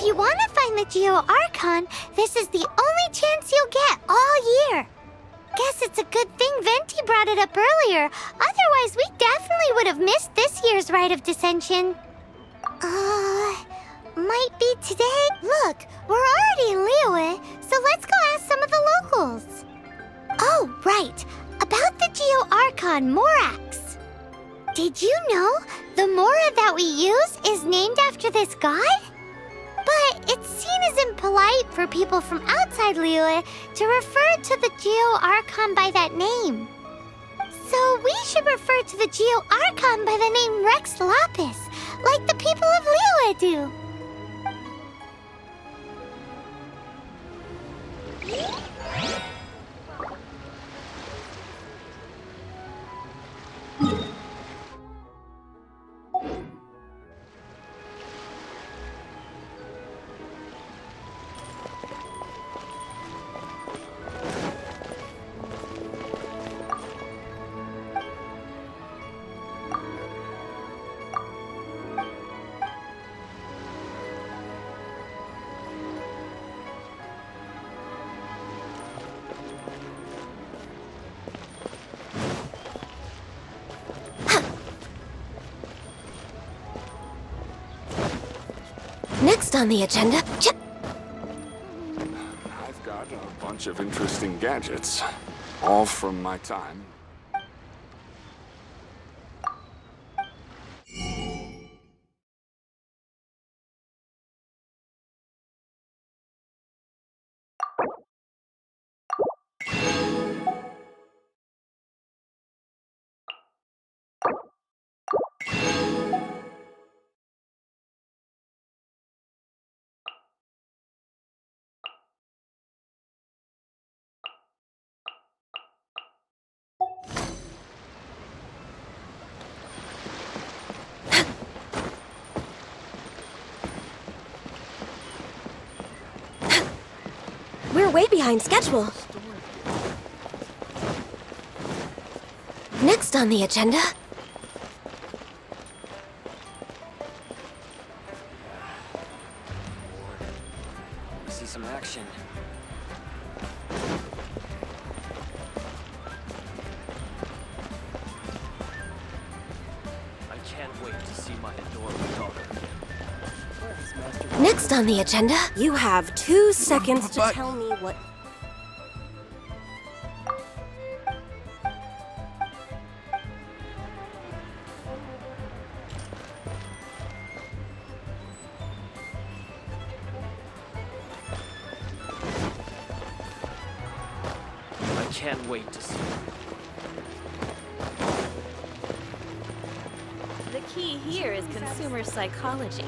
you want to find the Geo-Archon, this is the only chance you'll get all year. Guess it's a good thing Venti brought it up earlier. Otherwise, we definitely would have missed this year's Rite of Dissension. Might be today. Look, we're already in Liyue, so let's go ask some of the locals. Oh, right. About the Geo-Archon Morax. Did you know the Mora that we use is named after this god? But it's seen as impolite for people from outside Liyue to refer to the Geo-Archon by that name. So we should refer to the Geo-Archon by the name Rex Lapis, like the people of Liyue do. Next on the agenda, I've got a bunch of interesting gadgets, all from my time. we're way behind schedule. Next on the agenda, See some action. I can't wait to see my adorable daughter. next on the agenda, you have 2 seconds to But- tell me what... I can't wait to see. The key here is consumer psychology.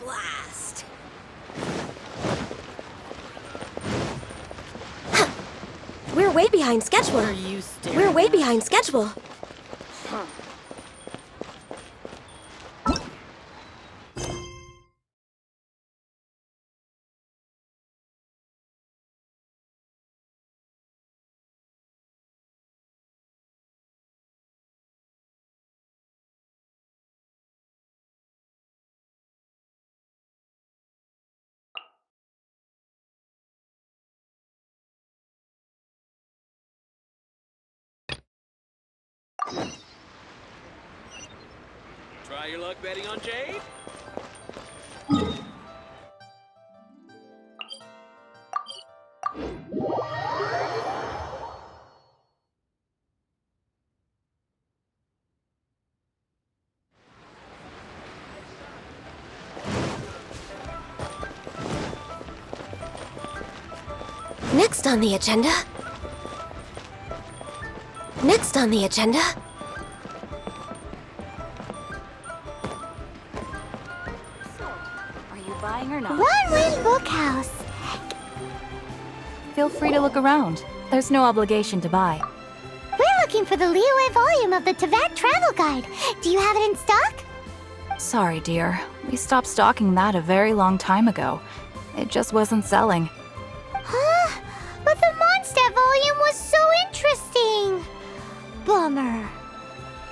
Blast! We're way behind schedule. We're way behind schedule. Try your luck betting on Jade? Next on the agenda. Next on the agenda. So, are you buying or not? One Wind Bookhouse. feel free to look around. There's no obligation to buy. We're looking for the Liyue volume of the Tevat Travel Guide. Do you have it in stock? Sorry, dear. We stopped stocking that a very long time ago. It just wasn't selling. Huh? But the Mondstadt volume was so interesting. Bummer.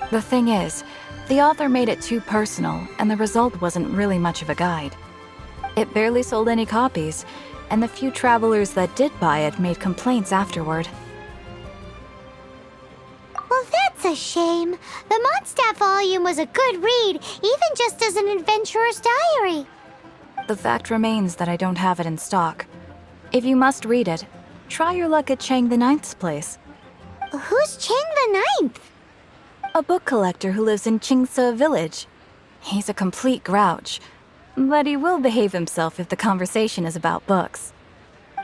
The thing is, the author made it too personal, and the result wasn't really much of a guide. It barely sold any copies, and the few travelers that did buy it made complaints afterward. Well, that's a shame. The Mondstadt volume was a good read, even just as an adventurer's diary. The fact remains that I don't have it in stock. If you must read it, try your luck at Chang the Ninth's place. Who's Chang the Ninth? A book collector who lives in Qingse village. He's a complete grouch, but he will behave himself if the conversation is about books.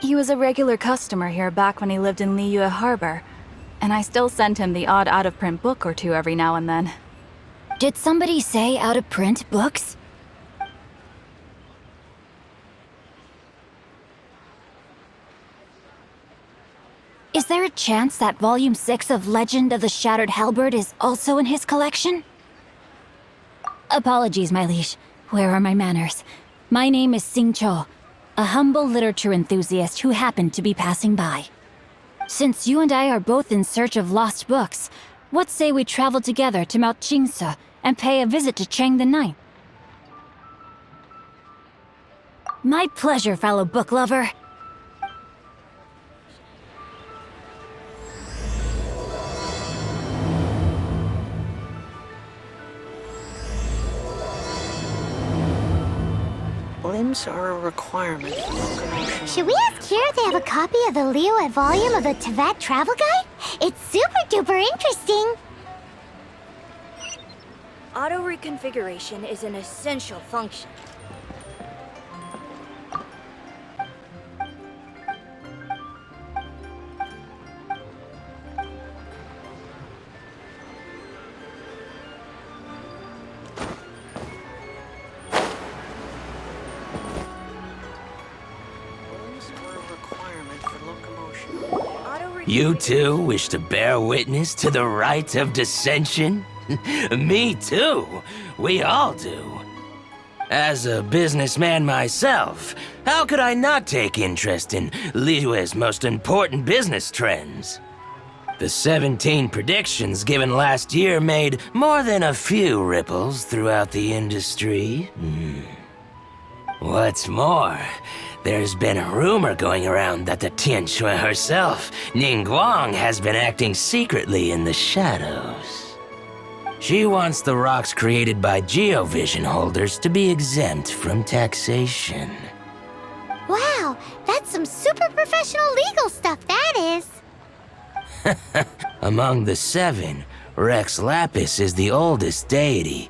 He was a regular customer here back when he lived in Liyue Harbor, and I still send him the odd out-of-print book or two every now and then. Did somebody say out-of-print books? Is there a chance that Volume 6 of Legend of the Shattered Halberd is also in his collection? Apologies, my liege. Where are my manners? My name is Sing Cho, a humble literature enthusiast who happened to be passing by. Since you and I are both in search of lost books, what say we travel together to Mount Qingse and pay a visit to Chang the Ninth? My pleasure, fellow book lover. Limbs are a requirement for locomotion. Should we ask here if they have a copy of the Liyue volume of the Tevat Travel Guide? It's super duper interesting. Auto reconfiguration is an essential function. You too wish to bear witness to the rite of dissension? Me too. We all do. As a businessman myself, how could I not take interest in Liyue's most important business trends? The 17 predictions given last year made more than a few ripples throughout the industry. What's more, there's been a rumor going around that the Tianxue herself, Ning Guang, has been acting secretly in the shadows. She wants the rocks created by geovision holders to be exempt from taxation. Wow, that's some super professional legal stuff, that is. Among the 7, Rex Lapis is the oldest deity.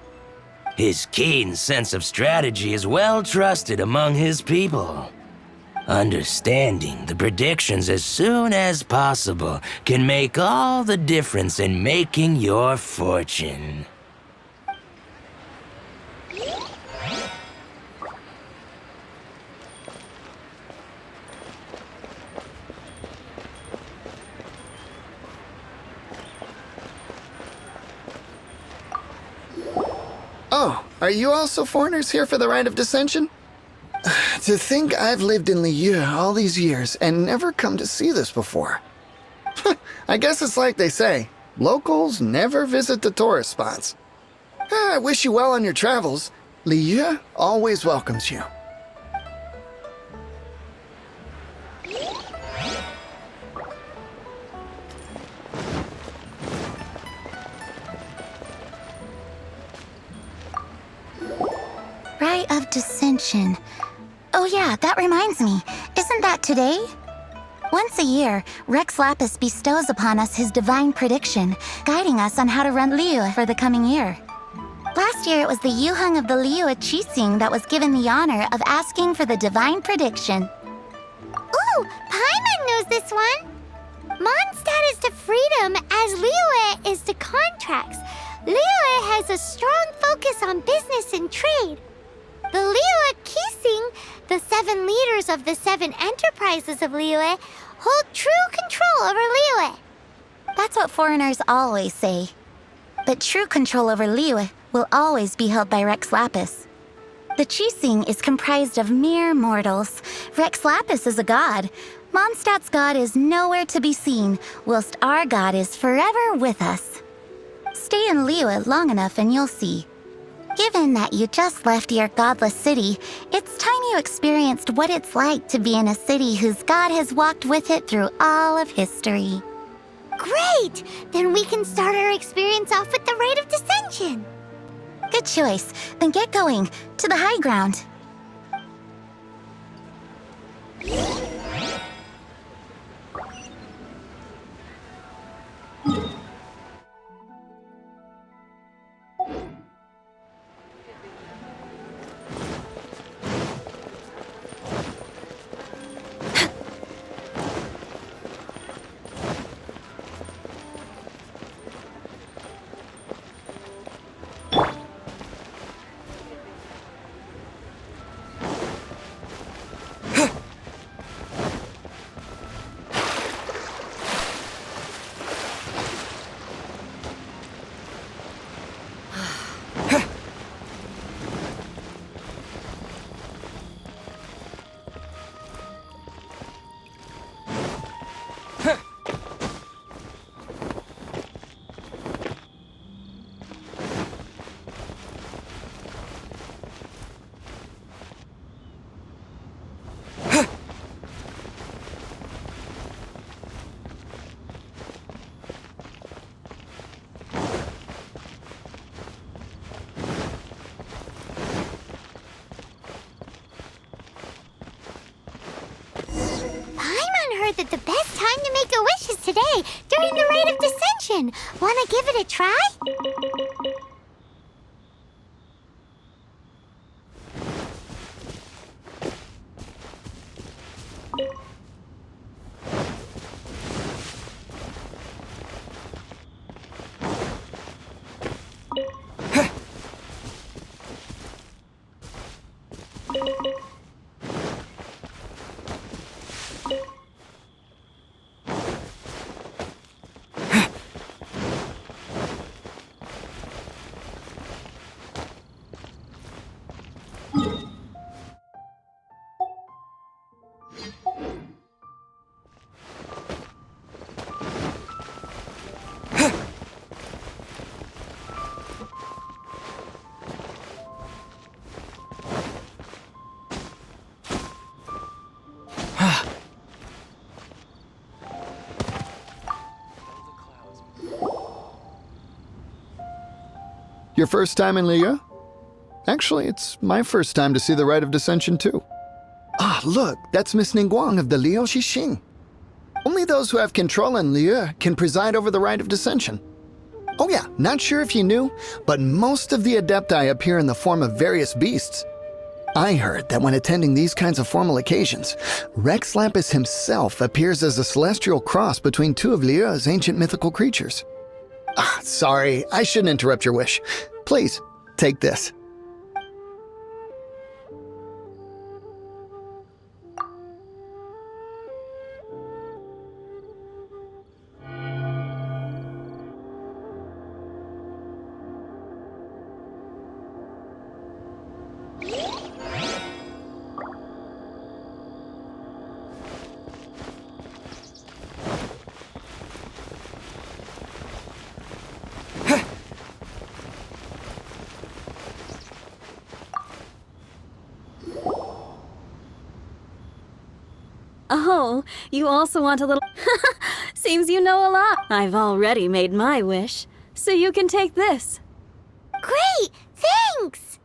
His keen sense of strategy is well trusted among his people. Understanding the predictions as soon as possible can make all the difference in making your fortune. Oh, are you also foreigners here for the Rite of Dissension? To think I've lived in Liyue all these years and never come to see this before. I guess it's like they say, locals never visit the tourist spots. I wish you well on your travels. Liyue always welcomes you. Rite of Dissension. Oh yeah, that reminds me. Isn't that today? Once a year, Rex Lapis bestows upon us his divine prediction, guiding us on how to run Liyue for the coming year. Last year, it was the Yuheng of the Liyue Qixing that was given the honor of asking for the divine prediction. Ooh, Paimon knows this one. Mondstadt is to freedom as Liyue is to contracts. Liyue has a strong focus on business and trade. The Liyue Qixing the 7 leaders of the 7 enterprises of Liyue hold true control over Liyue. That's what foreigners always say. But true control over Liyue will always be held by Rex Lapis. The Qixing is comprised of mere mortals. Rex Lapis is a god. Mondstadt's god is nowhere to be seen, whilst our god is forever with us. Stay in Liyue long enough and you'll see. Given that you just left your godless city, it's time you experienced what it's like to be in a city whose god has walked with it through all of history. Great! Then we can start our experience off with the Rite of Descension. Good choice. Then get going. To the high ground. That the best time to make a wish is today, during the Rite of Descension. Wanna give it a try? Your first time in Liyue? Actually, it's my first time to see the Rite of Descension too. Ah, look, that's Miss Ningguang of the Liu Xixing. Only those who have control in Liyue can preside over the Rite of Descension. Oh yeah, not sure if you knew, but most of the Adepti appear in the form of various beasts. I heard that when attending these kinds of formal occasions, Rex Lapis himself appears as a celestial cross between 2 of Liyue's ancient mythical creatures. Ah, sorry, I shouldn't interrupt your wish. Please, take this. Oh, you also want a little... Seems you know a lot. I've already made my wish, so you can take this. Great! Thanks!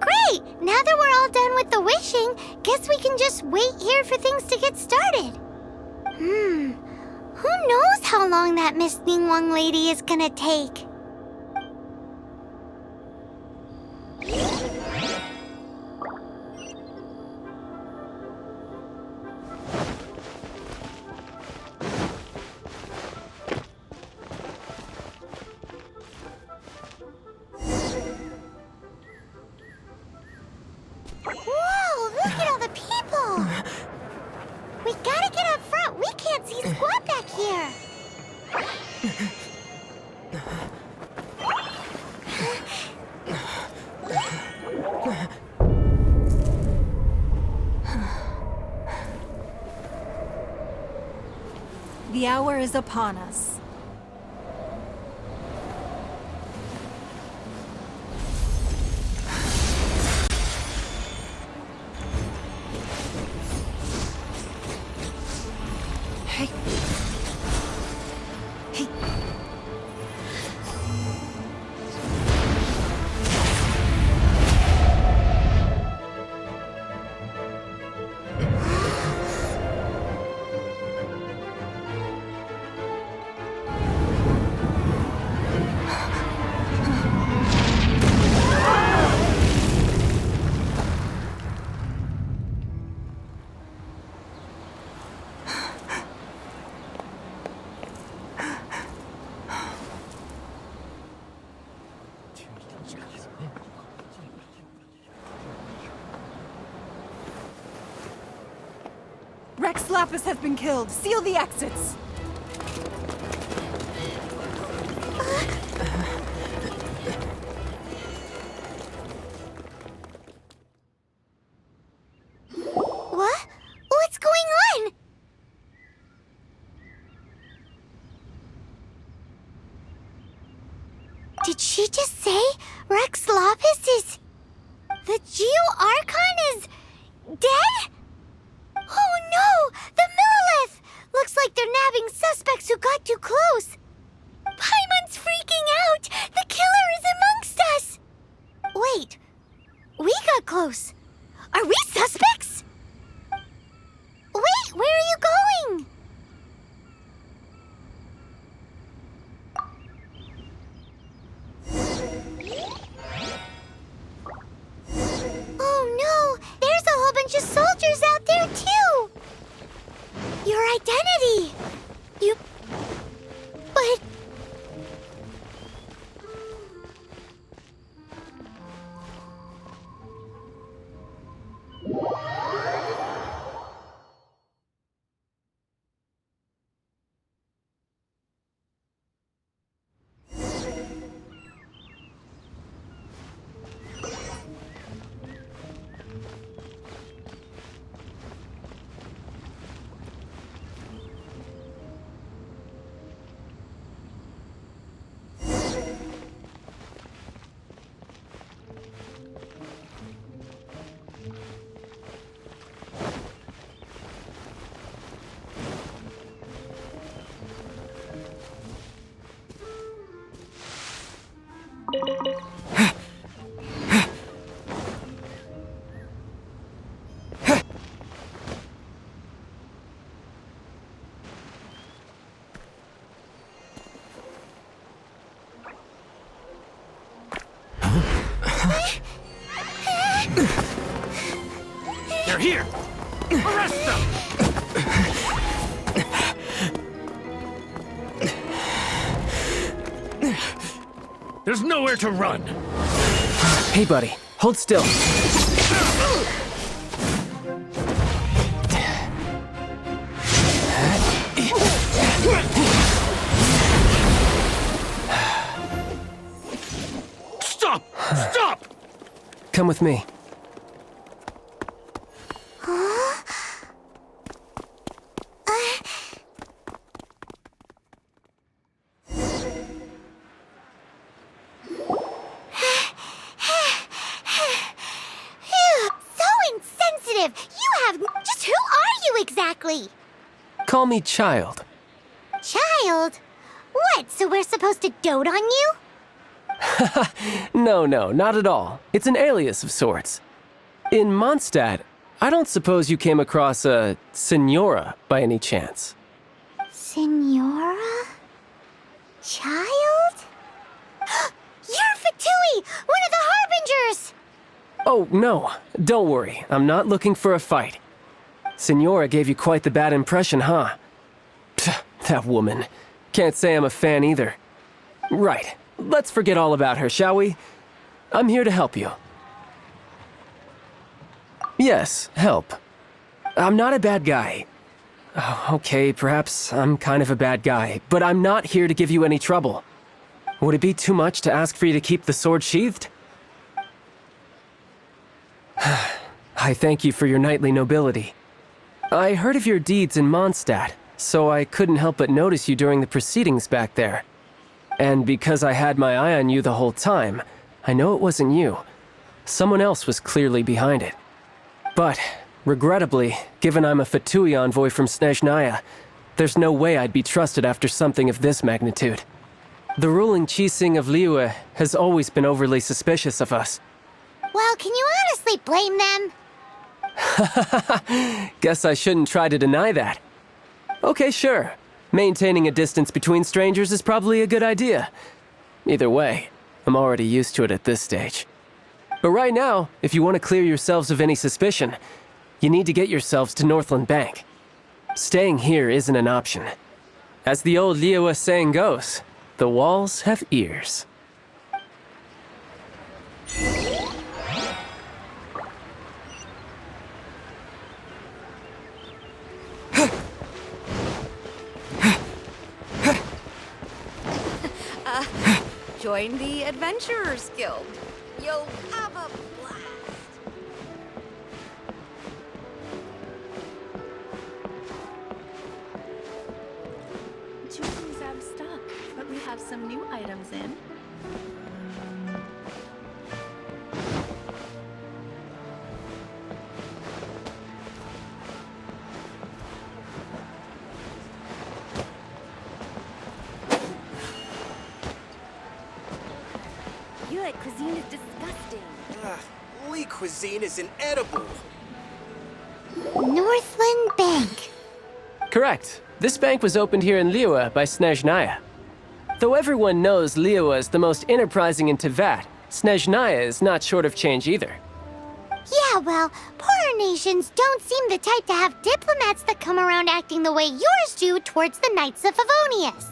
Great! Now that we're all done with the wishing, guess we can just wait here for things to get started. Who knows how long that Miss Ningguang lady is gonna take? The hour is upon us. Rex Lapis has been killed. Seal the exits. What? What's going on? Did she just say Rex Lapis is... The Geo-Archon is... dead? Oh no! The Millilith! Looks like they're nabbing suspects who got too close. Paimon's freaking out! The killer is amongst us! Wait, we got close. Are we suspects? Wait, where are you going? Oh no! There's a whole bunch of soldiers out there too! Your identity! You... But... They're here! Arrest them! There's nowhere to run! Hey, buddy. Hold still. Stop! Stop! Come with me. Call me Child. Child? What, so we're supposed to dote on you? No, not at all. It's an alias of sorts. In Mondstadt, I don't suppose you came across a Senora by any chance. Senora? Child? You're Fatui, one of the Harbingers! Oh, no. Don't worry. I'm not looking for a fight. Senora gave you quite the bad impression, huh? Pfft, that woman. Can't say I'm a fan either. Right. Let's forget all about her, shall we? I'm here to help you. Yes, help. I'm not a bad guy. Oh, okay, perhaps I'm kind of a bad guy, but I'm not here to give you any trouble. Would it be too much to ask for you to keep the sword sheathed? I thank you for your knightly nobility. I heard of your deeds in Mondstadt, so I couldn't help but notice you during the proceedings back there. And because I had my eye on you the whole time, I know it wasn't you. Someone else was clearly behind it. But, regrettably, given I'm a Fatui envoy from Snezhnaya, there's no way I'd be trusted after something of this magnitude. The ruling Qixing of Liyue has always been overly suspicious of us. Well, can you honestly blame them? Guess I shouldn't try to deny that. Okay, sure. Maintaining a distance between strangers is probably a good idea. Either way, I'm already used to it at this stage. But right now, if you want to clear yourselves of any suspicion, you need to get yourselves to Northland Bank. Staying here isn't an option. As the old Liyue saying goes, the walls have ears. Join the Adventurers Guild. You'll have a blast. Jewelry's out of stock, but we have some new items in. Yue cuisine is disgusting. Lee cuisine is inedible. Northland Bank. Correct. This bank was opened here in Liyue by Snezhnaya. Though everyone knows Liyue is the most enterprising in Teyvat, Snezhnaya is not short of change either. Yeah, well, poorer nations don't seem the type to have diplomats that come around acting the way yours do towards the Knights of Favonius.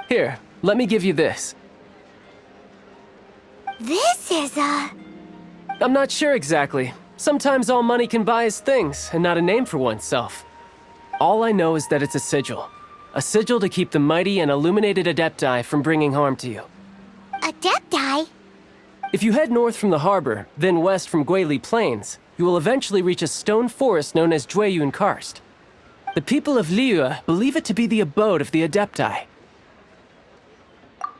Here, let me give you this. This is I'm not sure exactly. Sometimes all money can buy is things, and not a name for oneself. All I know is that it's a sigil. A sigil to keep the mighty and illuminated Adepti from bringing harm to you. Adepti? If you head north from the harbor, then west from Guili Plains, you will eventually reach a stone forest known as Jueyun Karst. The people of Liyue believe it to be the abode of the Adepti.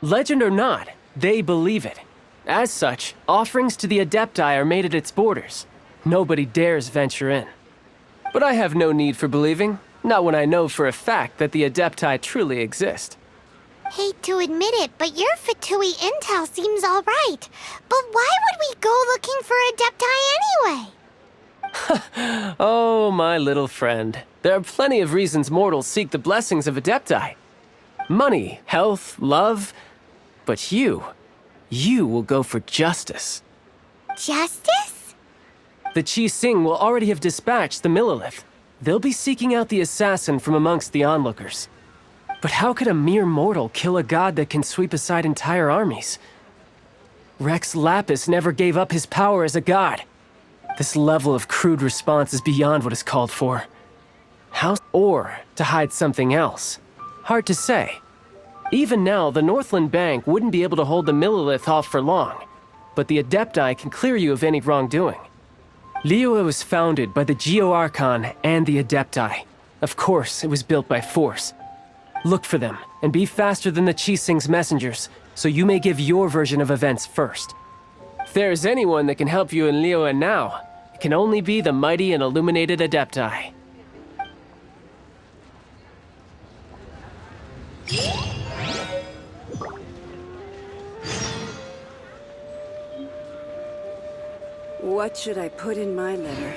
Legend or not, they believe it. As such, offerings to the Adepti are made at its borders. Nobody dares venture in. But I have no need for believing, not when I know for a fact that the Adepti truly exist. Hate to admit it, but your Fatui intel seems all right. But why would we go looking for Adepti anyway? Oh, my little friend. There are plenty of reasons mortals seek the blessings of Adepti. Money, health, love. But you will go for justice. Justice? The Qixing will already have dispatched the Millelith. They'll be seeking out the assassin from amongst the onlookers. But how could a mere mortal kill a god that can sweep aside entire armies? Rex Lapis never gave up his power as a god. This level of crude response is beyond what is called for. How or to hide something else? Hard to say. Even now, the Northland Bank wouldn't be able to hold the Millelith off for long, but the Adepti can clear you of any wrongdoing. Liyue was founded by the Geo-Archon and the Adepti. Of course, it was built by force. Look for them, and be faster than the Qixing's messengers, so you may give your version of events first. If there is anyone that can help you in Liyue now, it can only be the mighty and illuminated Adepti. What should I put in my letter?